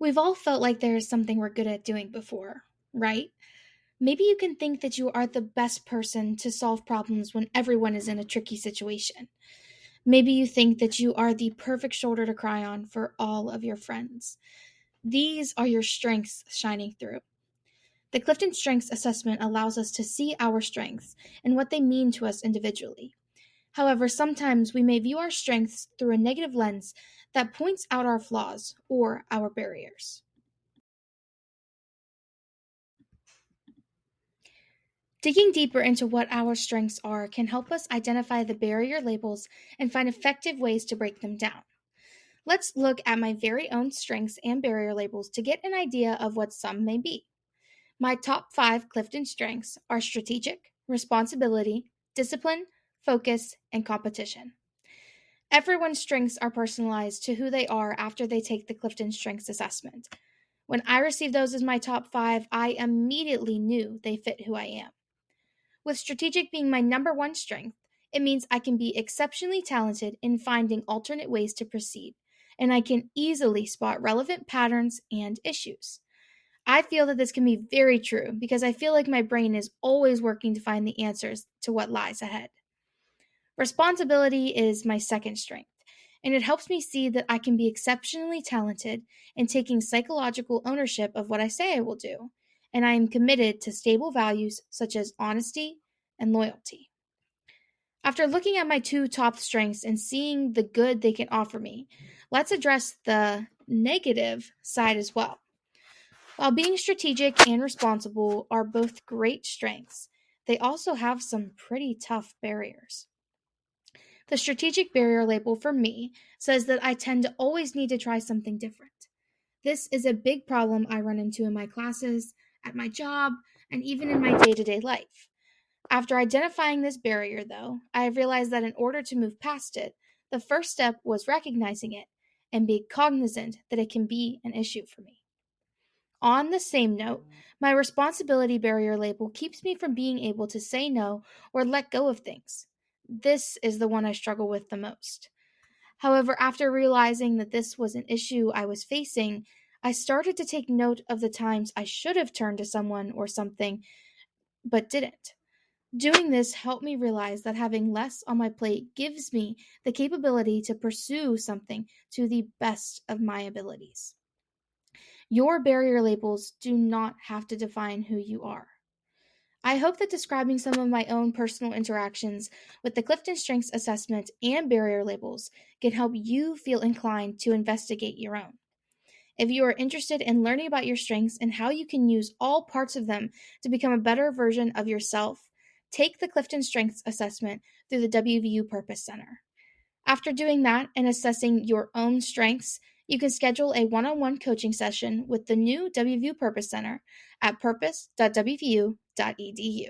We've all felt like there is something we're good at doing before, right? Maybe you can think that you are the best person to solve problems when everyone is in a tricky situation. Maybe you think that you are the perfect shoulder to cry on for all of your friends. These are your strengths shining through. The Clifton Strengths Assessment allows us to see our strengths and what they mean to us individually. However, sometimes we may view our strengths through a negative lens that points out our flaws or our barriers. Digging deeper into what our strengths are can help us identify the barrier labels and find effective ways to break them down. Let's look at my very own strengths and barrier labels to get an idea of what some may be. My top 5 Clifton strengths are strategic, responsibility, discipline, focus, and competition. Everyone's strengths are personalized to who they are after they take the Clifton Strengths Assessment. When I received those as my top 5, I immediately knew they fit who I am. With strategic being my number one strength, it means I can be exceptionally talented in finding alternate ways to proceed, and I can easily spot relevant patterns and issues. I feel that this can be very true because I feel like my brain is always working to find the answers to what lies ahead. Responsibility is my second strength, and it helps me see that I can be exceptionally talented in taking psychological ownership of what I say I will do, and I am committed to stable values such as honesty and loyalty. After looking at my two top strengths and seeing the good they can offer me, let's address the negative side as well. While being strategic and responsible are both great strengths, they also have some pretty tough barriers. The strategic barrier label for me says that I tend to always need to try something different. This is a big problem I run into in my classes, at my job, and even in my day to day life. After identifying this barrier, though, I have realized that in order to move past it, the first step was recognizing it and being cognizant that it can be an issue for me. On the same note, my responsibility barrier label keeps me from being able to say no or let go of things. This is the one I struggle with the most. However, after realizing that this was an issue I was facing, I started to take note of the times I should have turned to someone or something, but didn't. Doing this helped me realize that having less on my plate gives me the capability to pursue something to the best of my abilities. Your barrier labels do not have to define who you are. I hope that describing some of my own personal interactions with the Clifton Strengths Assessment and barrier labels can help you feel inclined to investigate your own. If you are interested in learning about your strengths and how you can use all parts of them to become a better version of yourself, take the Clifton Strengths Assessment through the WVU Purpose Center. After doing that and assessing your own strengths, you can schedule a one on one coaching session with the new WVU Purpose Center at purpose.wvu.edu.